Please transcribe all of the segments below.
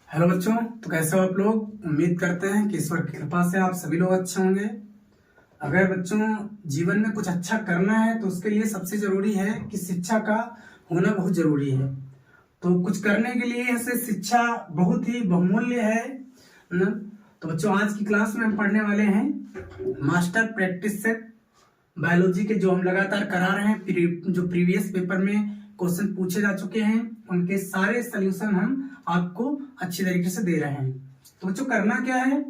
Hello बच्चों, तो कैसे हो आप लोग। उम्मीद करते हैं कि ईश्वर की कृपा से आप सभी लोग अच्छे होंगे। अगर बच्चों जीवन में कुछ अच्छा करना है तो उसके लिए सबसे जरूरी है कि शिक्षा का होना बहुत जरूरी है। तो कुछ करने के लिए ऐसे शिक्षा बहुत ही बहुमूल्य है ना। तो बच्चों आज की क्लास में हम पढ़ने वाले हैं मास्टर प्रैक्टिस सेट बायोलॉजी के, जो हम लगातार करा रहे हैं। जो प्रीवियस पेपर में क्वेश्चन पूछे जा चुके हैं उनके सारे सलूशन हम आपको अच्छी तरीके से दे रहे हैं। तो बच्चों करना क्या है,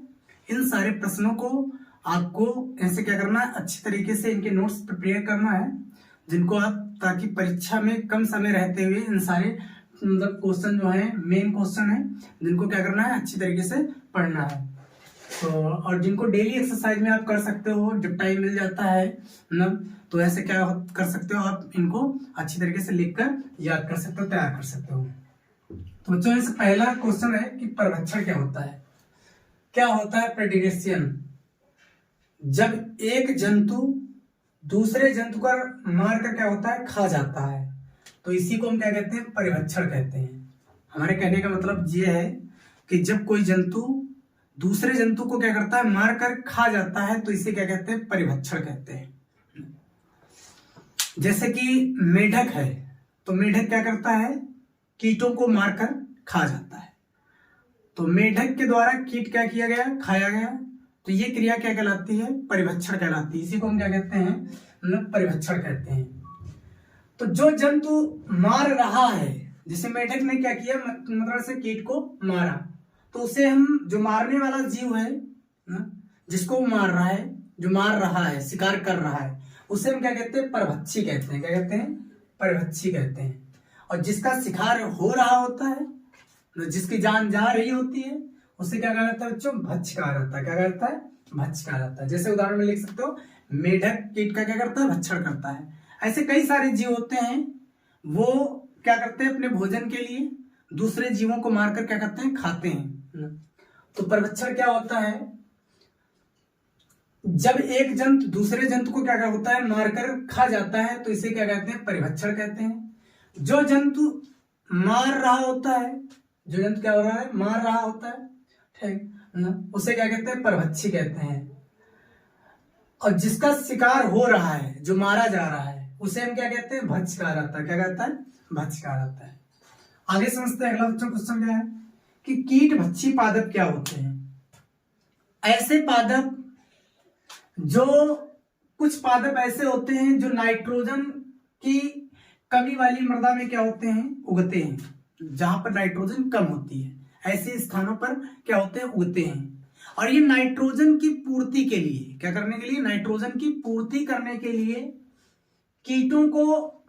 इन सारे प्रश्नों को आपको ऐसे क्या करना है, अच्छी तरीके से इनके नोट्स प्रिपेयर करना है, जिनको आप ताकि परीक्षा में कम समय रहते हुए इन सारे मतलब क्वेश्चन जो है मेन क्वेश्चन है जिनको क्या करना है अच्छी तरीके से पढ़ना है। तो और जिनको डेली एक्सरसाइज में आप कर सकते हो, जब टाइम मिल जाता है ना, तो ऐसे क्या कर सकते हो, आप इनको अच्छी तरीके से लिखकर याद कर सकते हो, तैयार कर सकते हो। तो बच्चों इससे पहला क्वेश्चन है कि परभक्षण क्या होता है। क्या होता है प्रेडिकेशन? जब एक जंतु दूसरे जंतु को मारकर क्या होता है, खा जाता है, तो इसी को हम क्या कहते हैं, परिभक्षण कहते हैं। हमारे कहने का मतलब ये है कि जब कोई जंतु दूसरे जंतु को क्या करता है, मारकर खा जाता है, तो इसे क्या कहते हैं, परिभक्षण कहते हैं। जैसे कि मेढक है, तो मेढक क्या करता है, कीटों को मारकर खा जाता है। तो मेढक के द्वारा कीट क्या किया गया, खाया गया, तो ये क्रिया क्या कहलाती है, परिभक्षण कहलाती है। इसी को हम क्या कहते हैं, मतलब परिभक्षण कहते हैं। तो जो जंतु मार रहा है, जैसे मेढक ने क्या किया, मतलब से कीट को मारा, तो उसे हम, जो मारने वाला जीव है ना, जिसको वो मार रहा है, जो मार रहा है, शिकार कर रहा है, उसे हम क्या कहते हैं, परभक्षी कहते हैं। क्या कहते हैं, परभक्षी कहते हैं। और जिसका शिकार हो रहा होता है, जिसकी जान जा रही होती है, उसे क्या कहा जाता है बच्चों, भक्ष कहा जाता है। क्या कहता है, भक्ष कहा जाता है। जैसे उदाहरण में लिख सकते हो, मेढक कीट का क्या करता है, भक्षण करता है। ऐसे कई सारे जीव होते हैं, वो क्या करते हैं, अपने भोजन के लिए दूसरे जीवों को मारकर क्या करते हैं, खाते हैं। तो परभक्षण क्या होता है, जब एक जंतु दूसरे जंतु को क्या होता है, मारकर खा जाता है, तो इसे क्या कहते हैं, परिभक्षण कहते हैं। जो जंतु मार रहा होता है, जो जंतु क्या हो रहा है, मार रहा होता है, ठीक ना, उसे क्या कहते हैं, परभक्षी कहते हैं। और जिसका शिकार हो रहा है, जो मारा जा रहा है, उसे हम क्या कहते हैं, भक्ष कहा जाता है। क्या कहता है, भक्ष कहा जाता है। आगे समझते हैं। अगला बच्चों क्वेश्चन क्या है कि कीट भक्षी पादप क्या होते हैं। ऐसे पादप, जो कुछ पादप ऐसे होते हैं जो नाइट्रोजन की कमी वाली मृदा में क्या होते हैं, उगते हैं। जहां पर नाइट्रोजन कम होती है, ऐसे स्थानों पर क्या होते हैं, उगते हैं। और ये नाइट्रोजन की पूर्ति के लिए, क्या करने के लिए, नाइट्रोजन की पूर्ति करने के लिए कीटों को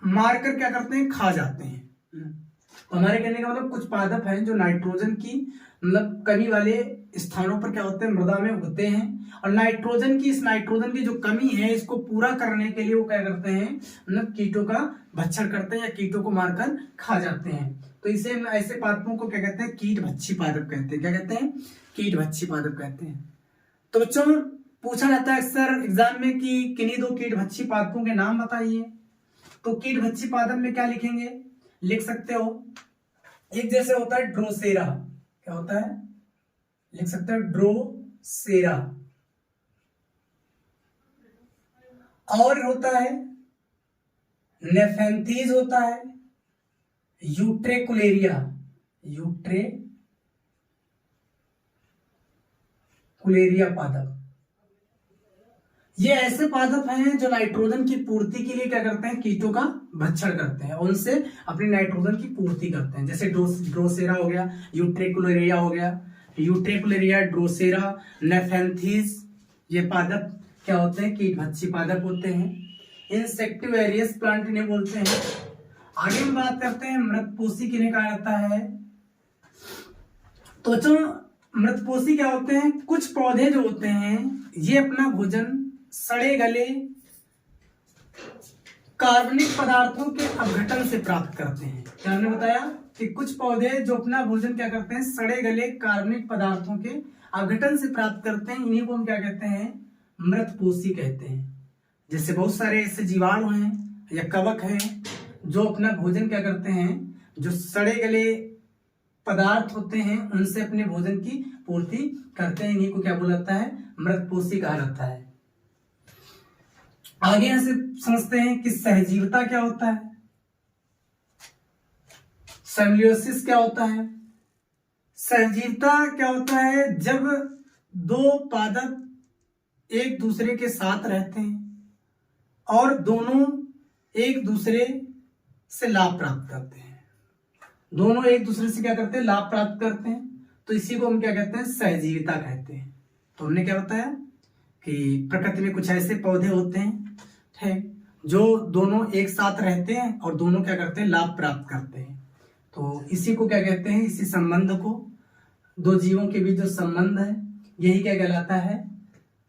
मारकर क्या करते हैं, खा जाते हैं। तो हमारे कहने का मतलब कुछ पादप हैं जो नाइट्रोजन की मतलब कमी वाले स्थानों पर क्या होते हैं, मृदा में उगते हैं। और नाइट्रोजन की, इस नाइट्रोजन की जो कमी है, इसको पूरा करने के लिए वो क्या करते हैं, मतलब कीटों का भक्षण करते हैं या कीटों को मारकर खा जाते हैं। तो इसे ऐसे पादपों को क्या कहते हैं, कीट भक्षी पादप कहते हैं। क्या कहते हैं, कीट भक्षी पादप कहते हैं। तो बच्चों पूछा जाता है अक्सर एग्जाम में कि किन्हीं दो कीट भक्षी पादपों के नाम बताइए। तो कीट भक्षी पादप में क्या लिखेंगे, लिख सकते हो, एक जैसे होता है ड्रोसेरा। क्या होता है, लिख सकते हो ड्रोसेरा। और होता है नेफेंथीज, होता है यूट्रेकुलेरिया। यूट्रेकुलेरिया पादप। ये ऐसे पादप हैं जो नाइट्रोजन की पूर्ति के लिए क्या करते हैं, कीटों का भक्षण करते हैं, उनसे अपनी नाइट्रोजन की पूर्ति करते हैं। जैसे ड्रोसेरा हो गया, यूट्रेकुलेरिया हो गया, यूट्रेकुलेरिया, ड्रोसेरा, नेफेंथीज, ये पादप क्या होते हैं, कीट भक्षी पादप होते हैं। इंसेक्टिवेरियस प्लांट इन्हें बोलते हैं। आगे हम बात करते हैं मृतपोषी किन्हें कहा जाता है। तो बच्चों मृतपोषी क्या होते हैं, कुछ पौधे जो होते हैं ये अपना भोजन सड़े गले कार्बनिक पदार्थों के अपघटन से प्राप्त करते हैं। क्या हमने बताया कि कुछ पौधे जो अपना भोजन क्या करते हैं, सड़े गले कार्बनिक पदार्थों के अपघटन से प्राप्त करते हैं, इन्हीं को हम क्या कहते हैं, मृतपोषी कहते हैं। जैसे बहुत सारे ऐसे जीवाणु हैं या कवक हैं जो अपना भोजन क्या करते हैं, जो सड़े गले पदार्थ होते हैं उनसे अपने भोजन की पूर्ति करते हैं। इन्हीं को क्या बोला जाता है? मृतपोषी कहा जाता है। आगे यहां से समझते हैं कि सहजीविता क्या होता है, सिम्बियोसिस क्या होता है। सहजीविता क्या होता है? जब दो पादप एक दूसरे के साथ रहते हैं और दोनों एक दूसरे से लाभ प्राप्त करते हैं। दोनों एक दूसरे से क्या करते हैं? लाभ प्राप्त करते हैं। तो इसी को हम क्या कहते हैं? सहजीविता कहते हैं। तो हमने क्या बताया कि प्रकृति में कुछ ऐसे पौधे होते हैं, ठीक, जो दोनों एक साथ रहते हैं और दोनों क्या करते हैं? लाभ प्राप्त करते हैं। तो इसी को क्या कहते हैं? इसी संबंध को, दो जीवों के बीच जो संबंध है, यही क्या कहलाता है?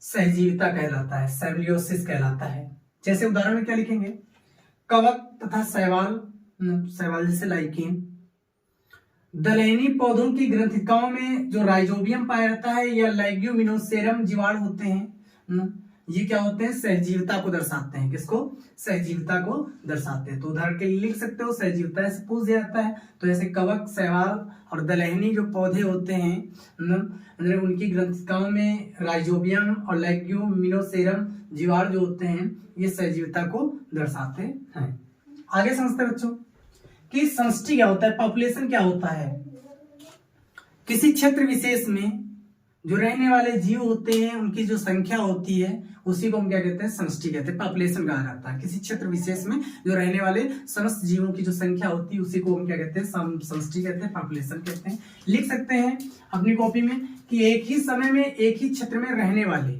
सहजीविता कहलाता है, सिम्बियोसिस कहलाता है। जैसे उदाहरण में क्या लिखेंगे? कवक तथा शैवाल, शैवाल जैसे लाइकेन, दलहनी पौधों की ग्रंथिकाओं में जो राइजोबियम पाया जाता है या लेग्यूमिनोसेरम जीवाणु होते हैं, ये क्या होते हैं? सहजीविता को दर्शाते हैं। किसको? सहजीविता को दर्शाते हैं। तो उदाहरण के लिए लिख सकते हो, सहजीविता ऐसे पूछ दिया जाता है। तो जैसे कवक, शैवाल और दलहनी जो पौधे होते हैं, उनकी ग्रंथिकाओं में राइजोबियम और लेग्यूमिनोसेरम जीवाणु जो होते हैं, ये सहजीविता को दर्शाते हैं। आगे समझते हैं बच्चों कि समष्टि क्या होता है, पॉपुलेशन क्या होता है। किसी क्षेत्र विशेष में जो रहने वाले जीव होते हैं उनकी जो संख्या होती है उसी को हम क्या कहते हैं? समष्टि कहते हैं, पॉपुलेशन कहा जाता है। किसी क्षेत्र विशेष में जो रहने वाले समस्त जीवों की जो संख्या होती है उसी को हम क्या कहते हैं? समष्टि कहते हैं, पॉपुलेशन कहते हैं। लिख सकते हैं अपनी कॉपी में कि एक ही समय में एक ही क्षेत्र में रहने वाले,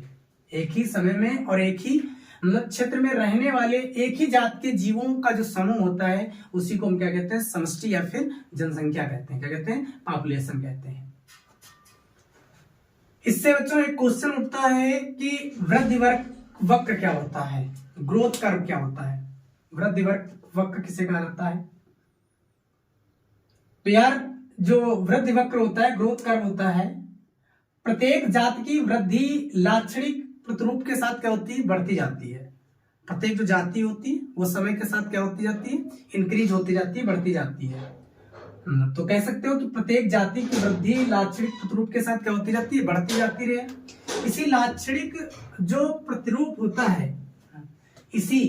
एक ही समय में और एक ही मतलब क्षेत्र में रहने वाले एक ही जात के जीवों का जो समूह होता है उसी को हम क्या कहते हैं? समष्टि या फिर जनसंख्या कहते हैं। क्या कहते हैं? पॉपुलेशन कहते हैं। इससे बच्चों एक क्वेश्चन उठता है कि वृद्धि वक्र क्या होता है, ग्रोथ कर्व क्या होता है। वृद्धि वक्र किसे कहा जाता है? तो यार जो वृद्धि वक्र होता है, ग्रोथ कर्व होता है, प्रत्येक जात की वृद्धि लाक्षणिक प्रतिरूप के साथ क्या होती है? बढ़ती जाती है। प्रत्येक जो जाति होती है वो समय के साथ क्या होती जाती है? इंक्रीज होती जाती है, बढ़ती जाती है। तो कह सकते हो कि प्रत्येक जाति की वृद्धि लाक्षणिक प्रतिरूप के साथ क्या होती जाती है? बढ़ती जाती रहे। इसी लाक्षणिक जो प्रतिरूप होता है, इसी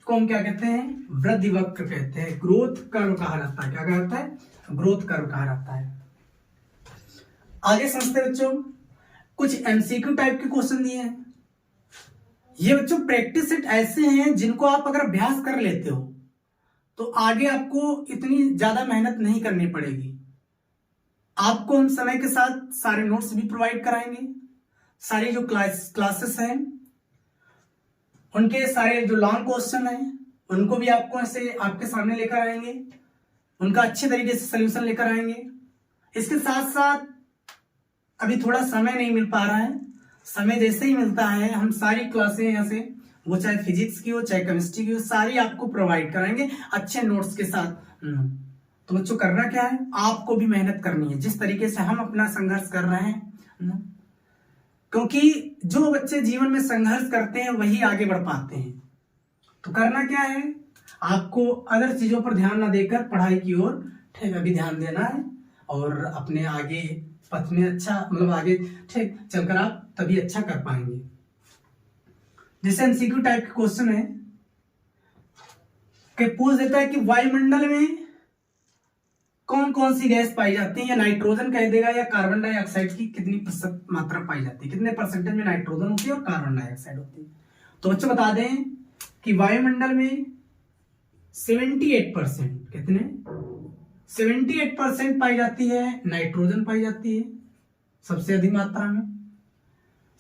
को हम क्या कहते हैं? वृद्धि वक्र कहते हैं, ग्रोथ कर्व कहा जाता है। क्या कहा जाता है? ग्रोथ कर्व कहा जाता है। आगे समझते बच्चों, कुछ एमसीक्यू टाइप के क्वेश्चन दिए हैं। ये बच्चों प्रैक्टिस सेट ऐसे हैं जिनको आप अगर अभ्यास कर लेते हो तो आगे आपको इतनी ज्यादा मेहनत नहीं करनी पड़ेगी। आपको हम समय के साथ सारे नोट्स भी प्रोवाइड कराएंगे, सारी जो क्लासेस हैं उनके सारे जो लॉन्ग क्वेश्चन हैं उनको भी आपको ऐसे आपके सामने लेकर आएंगे, उनका अच्छे तरीके से सोल्यूशन लेकर आएंगे। इसके साथ साथ अभी थोड़ा समय नहीं मिल पा रहा है, समय जैसे ही मिलता है हम सारी क्लासें यहाँ से, वो चाहे फिजिक्स की हो चाहे केमिस्ट्री की हो, सारी आपको प्रोवाइड कराएंगे अच्छे नोट्स के साथ। तो बच्चों करना क्या है? आपको भी मेहनत करनी है जिस तरीके से हम अपना संघर्ष कर रहे हैं, क्योंकि जो बच्चे जीवन में संघर्ष करते हैं वही आगे बढ़ पाते हैं। तो करना क्या है? आपको अदर चीजों पर ध्यान ना देकर पढ़ाई की ओर ठीक अभी ध्यान देना है और अपने आगे पथ में अच्छा मतलब आगे ठीक चलकर आप तभी अच्छा कर पाएंगे। जैसे एमसीक्यू टाइप के क्वेश्चन है कि पूछ देता है कि वायुमंडल में कौन कौन सी गैस पाई जाती है, या नाइट्रोजन कह देगा या कार्बन डाइऑक्साइड की कितनी प्रतिशत मात्रा पाई जाती है, कितने परसेंटेज में नाइट्रोजन होती है और कार्बन डाइऑक्साइड होती है। तो बच्चों बता दें कि वायुमंडल में 78% कितने 78% पाई जाती है नाइट्रोजन पाई जाती है सबसे अधिक मात्रा में।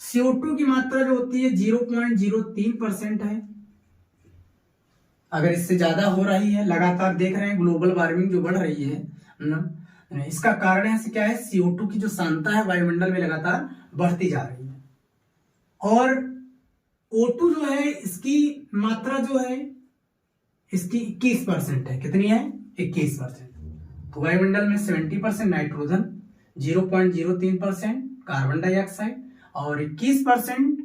CO2 की मात्रा जो होती है 0.03% है। अगर इससे ज्यादा हो रही है, लगातार देख रहे हैं ग्लोबल वार्मिंग जो बढ़ रही है ना, इसका कारण है क्या है? CO2 की जो सांद्रता है वायुमंडल में लगातार बढ़ती जा रही है। और O2 जो है इसकी मात्रा जो है इसकी 21% है। कितनी है? 21%। तो वायुमंडल में 70% नाइट्रोजन, 0.03% कार्बन डाइऑक्साइड और 21%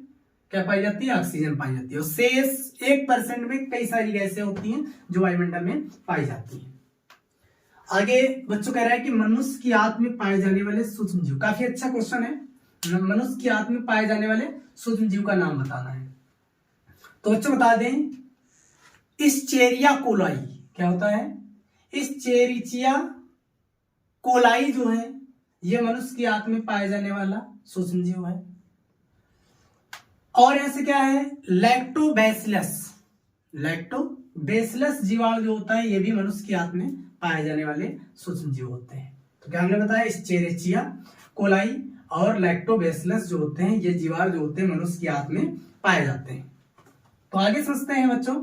क्या पाई जाती है? ऑक्सीजन पाई जाती है। और शेष 1% में कई सारी गैसें होती हैं जो वायुमंडल में पाई जाती हैं। आगे बच्चों कह रहा है कि मनुष्य की आंत में पाए जाने वाले सूक्ष्म जीव, काफी अच्छा क्वेश्चन है। मनुष्य की आंत में पाए जाने वाले सूक्ष्म जीव का नाम बताना है। तो बच्चों बता दें, इस्चेरिया कोलाई क्या होता है? इस्चेरिचिया कोलाई जो है ये मनुष्य की आंत में पाए जाने वाला सूक्ष्म जीव है। और ऐसे क्या है? लैक्टोबैसिलस, लैक्टोबैसिलस जीवाणु जो होता है ये भी मनुष्य की आंत में पाए जाने वाले सूक्ष्म जीव होते हैं। तो क्या हमने बताया? इस्चेरिचिया कोलाई और लैक्टोबैसिलस जो होते हैं ये जीवाणु जो होते हैं मनुष्य की आंत में पाए जाते हैं। तो आगे समझते हैं बच्चों।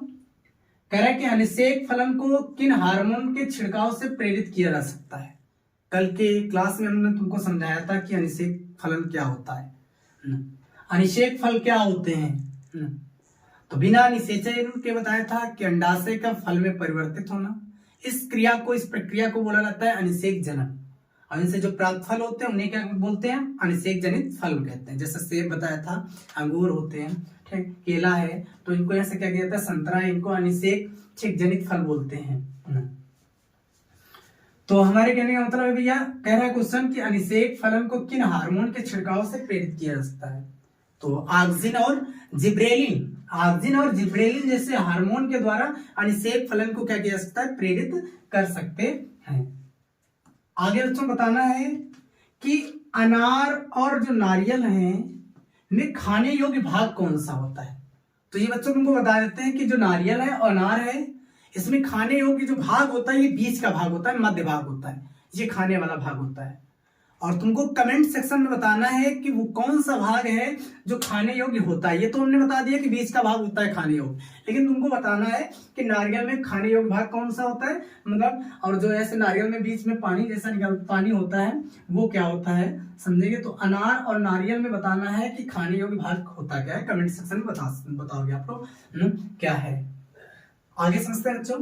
कह रहा है कि अनिषेक फलन को किन हार्मोन के छिड़काव से प्रेरित किया जा सकता है? कल के क्लास में हमने तुमको समझाया था कि अनिषेक फलन क्या होता है। अनिषेक फल क्या होते हैं? तो बिना निषेचन के बताया था कि अंडाशय का फल में परिवर्तित होना। इस प्रक्रिया को बोला जाता है अनिषेक जनन। और इनसे जो प्राप्त फल होते हैं उन्हें क्या बोलते हैं? अनिषेक जनित फल कहते हैं। जैसे सेब बताया था, अंगूर होते हैं, ठीक, केला है, तो इनको ऐसे क्या कहते हैं? संतरा है, इनको अनिषेक जनित फल बोलते हैं। तो हमारे कहने का मतलब है भैया, कह रहा है क्वेश्चन कि अनिषेक फलन को किन हार्मोन के छिड़काव से प्रेरित किया जा सकता है? तो ऑक्सिन और जिब्रेलिन जैसे हार्मोन के द्वारा अनिषेक फलन को क्या किया जा सकता है? प्रेरित कर सकते हैं। आगे बच्चों बताना है कि अनार और जो नारियल है में खाने योग्य भाग कौन सा होता है? तो ये बच्चों तुमको बता देते हैं कि जो नारियल है और अनार है इसमें खाने योग्य जो भाग होता है ये बीच का भाग होता है, मध्य भाग होता है, ये खाने वाला भाग होता है। और तुमको कमेंट सेक्शन में बताना है कि वो कौन सा भाग है जो खाने योग्य होता है। ये तो हमने बता दिया कि बीच का भाग होता है खाने योग्य, लेकिन तुमको बताना है कि नारियल में खाने योग्य भाग कौन सा होता है, मतलब, और जो ऐसे नारियल में बीच में पानी जैसा पानी होता है वो क्या होता है, समझेंगे। तो अनार और नारियल में बताना है कि खाने योग्य भाग होता क्या है। कमेंट सेक्शन में बताओगे आप लोग क्या है। आगे समझते हैं बच्चों।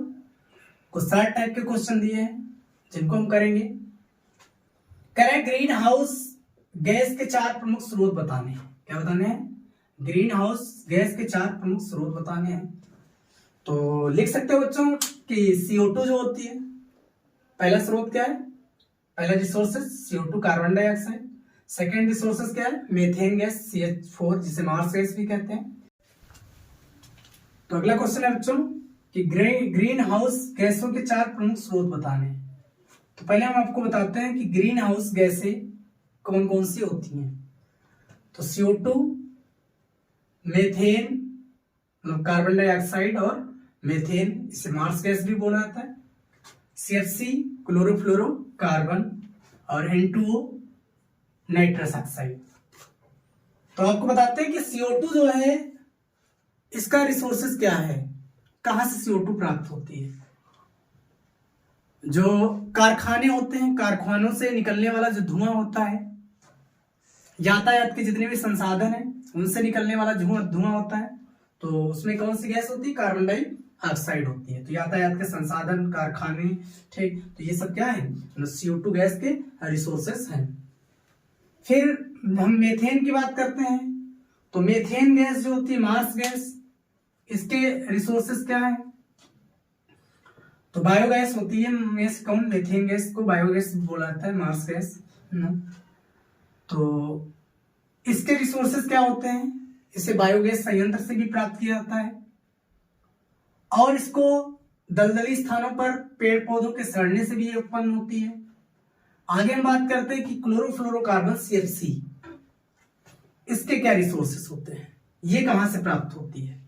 कुछ 7 टाइप के क्वेश्चन दिए हैं जिनको हम करेंगे। करें ग्रीन हाउस गैस के 4 प्रमुख स्रोत बताने हैं। क्या बताने हैं? ग्रीन हाउस गैस के 4 प्रमुख स्रोत बताने हैं। तो लिख सकते हो बच्चों कि CO2 जो होती है, पहला स्रोत क्या है? पहला resources CO2 carbon dioxide. Second resources क्या है? मीथेन गैस CH4 जिसे मार्स गैस भी कहते हैं। तो अगला क्वेश्चन है बच्चों कि ग्रीन हाउस गैसों के 4 प्रमुख स्रोत बताने हैं। तो पहले हम आपको बताते हैं कि ग्रीन हाउस गैसें कौन कौन सी होती हैं। तो CO2, मीथेन मतलब कार्बन डाइऑक्साइड और मीथेन, इसे मार्स गैस भी बोला जाता है। CFC क्लोरोफ्लोरोकार्बन और N2O नाइट्रस ऑक्साइड। तो आपको बताते हैं कि CO2 जो है इसका रिसोर्सेस क्या है, कहां से CO2 प्राप्त होती है? जो कारखाने होते हैं, कारखानों से निकलने वाला जो धुआं होता है, यातायात के जितने भी संसाधन हैं उनसे निकलने वाला धुआं होता है, तो उसमें कौन सी गैस होती है? कार्बन डाइऑक्साइड होती है। तो यातायात के संसाधन, कारखाने, ठीक, तो ये सब क्या है? CO2 गैस के रिसोर्सेस हैं। फिर हम मीथेन की बात करते हैं। तो मीथेन गैस जो होती है मार्स गैस, इसके रिसोर्सेस क्या है? तो बायोगैस होती है, मीथेन गैस को बायोगैस बोला जाता है, मार्स गैस। तो इसके रिसोर्सेस क्या होते हैं? इसे बायोगैस संयंत्र से भी प्राप्त किया जाता है और इसको दलदली स्थानों पर पेड़ पौधों के सड़ने से भी ये उत्पन्न होती है। आगे हम बात करते हैं कि क्लोरोफ्लोरोकार्बन CFC, इसके क्या रिसोर्सेस होते हैं, ये कहां से प्राप्त होती है?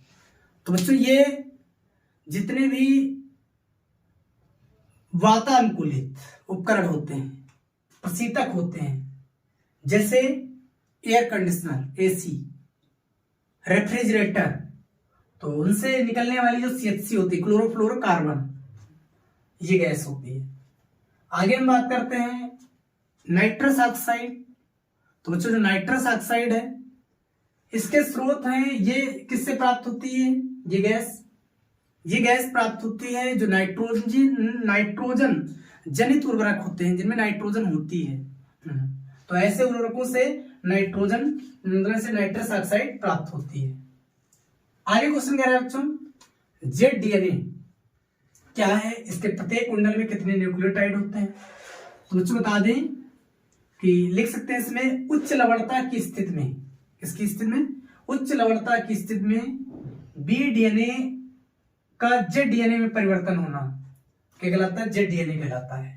तो बच्चों ये जितने भी वातानुकूलित उपकरण होते हैं, प्रशीतक होते हैं, जैसे एयर कंडीशनर AC, रेफ्रिजरेटर, तो उनसे निकलने वाली जो CFC होती है क्लोरोफ्लोरोकार्बन, ये गैस होती है। आगे हम बात करते हैं नाइट्रस ऑक्साइड। तो बच्चों जो नाइट्रस ऑक्साइड है इसके स्रोत हैं, ये किससे प्राप्त होती है? ये गैस प्राप्त होती है जो नाइट्रोजन जनित उर्वरक होते हैं जिनमें नाइट्रोजन होती है। तो ऐसे उर्वरकों से नाइट्रस ऑक्साइड प्राप्त होती है। आगे क्वेश्चन कह रहे हैं बच्चों, जेड DNA क्या है, इसके प्रत्येक कुंडल में कितने न्यूक्लियोटाइड होते हैं। तो बच्चों बता दें कि लिख सकते हैं इसमें उच्च लवणता की स्थिति में, इसकी स्थिति में उच्च लवणता की स्थिति में बी डीएनए का जेड डीएनए में परिवर्तन होना क्या कहलाता है, जेड डीएनए कहलाता है।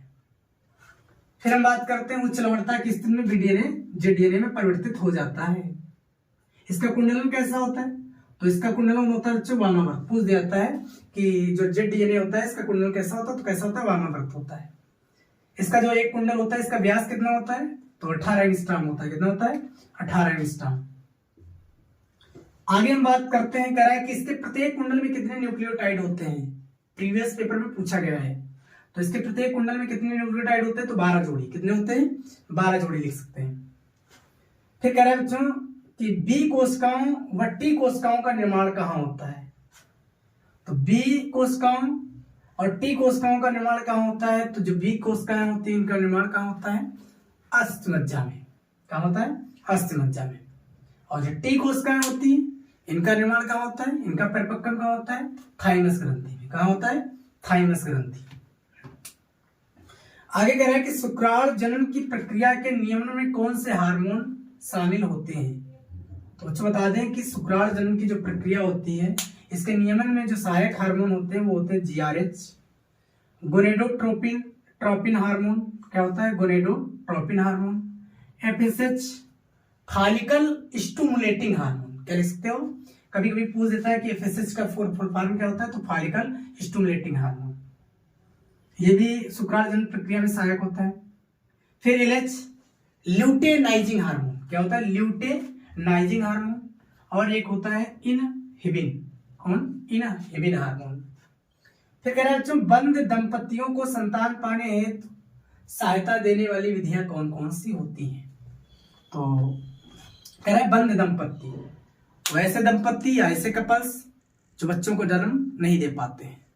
फिर हम बात करते हैं उच्च लवणता की स्थिति में बी डीएनए जेड डीएनए में परिवर्तित हो जाता है। इसका कुंडलन कैसा होता है, तो इसका कुंडलन होता है बच्चों वामावर्त। पूछ दिया जाता है कि जो जेड डीएनए होता है इसका कुंडलन कैसा होता है, तो कैसा होता है, वामावर्त होता है। इसका जो एक कुंडल होता है इसका व्यास कितना होता है, तो 18 एंगस्ट्रॉम होता है। कितना होता है, 18 एंगस्ट्रॉम। आगे हम बात करते हैं, कह रहा है कि इसके प्रत्येक कुंडल में कितने न्यूक्लियोटाइड होते हैं। प्रीवियस पेपर में पूछा गया है, तो इसके प्रत्येक कुंडल में कितने न्यूक्लियोटाइड होते हैं, तो 12 जोड़ी। कितने होते हैं, 12 जोड़ी लिख सकते हैं। फिर कह रहा है बच्चों कि बी कोशिकाओं व टी कोशिकाओं का निर्माण कहाँ होता है। तो बी कोशिकाओं और टी कोशिकाओं का निर्माण कहाँ होता है, तो जो बी कोशिकाएं होती हैं इनका निर्माण कहाँ होता है, अस्थिमज्जा में। कहाँ होता है, अस्थिमज्जा में। और जो टी कोशिकाएं होती हैं इनका निर्माण कहाँ होता है, इनका परिपक्वन कहाँ होता है, थाइमस ग्रंथि में। कहाँ होता है, थाइमस ग्रंथि। आगे कह रहा है कि शुक्राणु जन्म की प्रक्रिया के नियमन में कौन से हार्मोन शामिल होते हैं। तो बच्चों बता दें कि शुक्राणु जन्म की जो प्रक्रिया होती है इसके नियमन में जो सहायक हार्मोन होते हैं वो होते हैं जीआरएच, गोनेडोट्रोपिन हार्मोन। क्या होता है, gonadotropin hormone. FSH, follicle stimulating hormone. क्या लिख सकते हो, कभी कभी पूछ देता है कि एफएसएच का फुल फॉर्म क्या होता है, तो फॉलिकल स्टिमुलेटिंग हार्मोन। ये भी शुक्राणु जन्म प्रक्रिया में सहायक होता है। फिर एलएच, ल्यूटेनाइजिंग हार्मोन। क्या होता है, ल्यूटेनाइजिंग हार्मोन। और एक होता है इनहिबिन। कौन, इनहिबिन हार्मोन। फिर कह रहा है बच्चों बंद दंपतियों को संतान पाने हेतु सहायता देने वाली विधियां कौन कौन सी होती हैं। तो कह रहा है बंद दंपति, वैसे दंपति या ऐसे कपल्स जो बच्चों को जन्म नहीं दे पाते हैं,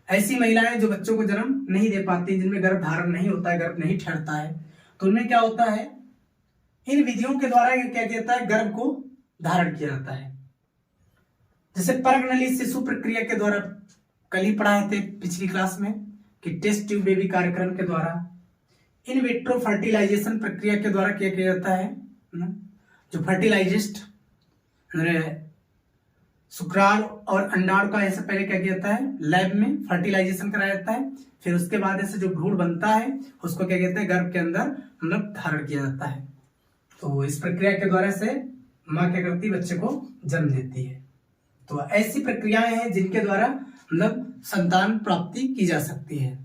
ऐसी महिलाएं जो बच्चों को जन्म नहीं दे पाती, जिनमें गर्भ धारण नहीं होता है, गर्भ नहीं ठहरता है, तो उनमें क्या होता है, इन विधियों के द्वारा क्या किया जाता है, गर्भ को धारण किया जाता है। जैसे परगनली शिशु प्रक्रिया के द्वारा, कल ही पढ़ाए थे पिछली क्लास में कि टेस्ट ट्यूब बेबी कार्यक्रम के द्वारा, इन विट्रो फर्टिलाइजेशन प्रक्रिया के द्वारा क्या किया जाता है, जो फर्टिलाइजेस्ट शुक्राणु और अंडाणु का ऐसे पहले क्या किया जाता है, लैब में फर्टिलाइजेशन कराया जाता है। फिर उसके बाद ऐसे जो भ्रूण बनता है उसको क्या कहते हैं, गर्भ के अंदर मतलब धारण किया जाता है। तो इस प्रक्रिया के द्वारा से माँ क्या करती है, बच्चे को जन्म देती है। तो ऐसी प्रक्रियाएं हैं जिनके द्वारा मतलब संतान प्राप्ति की जा सकती है।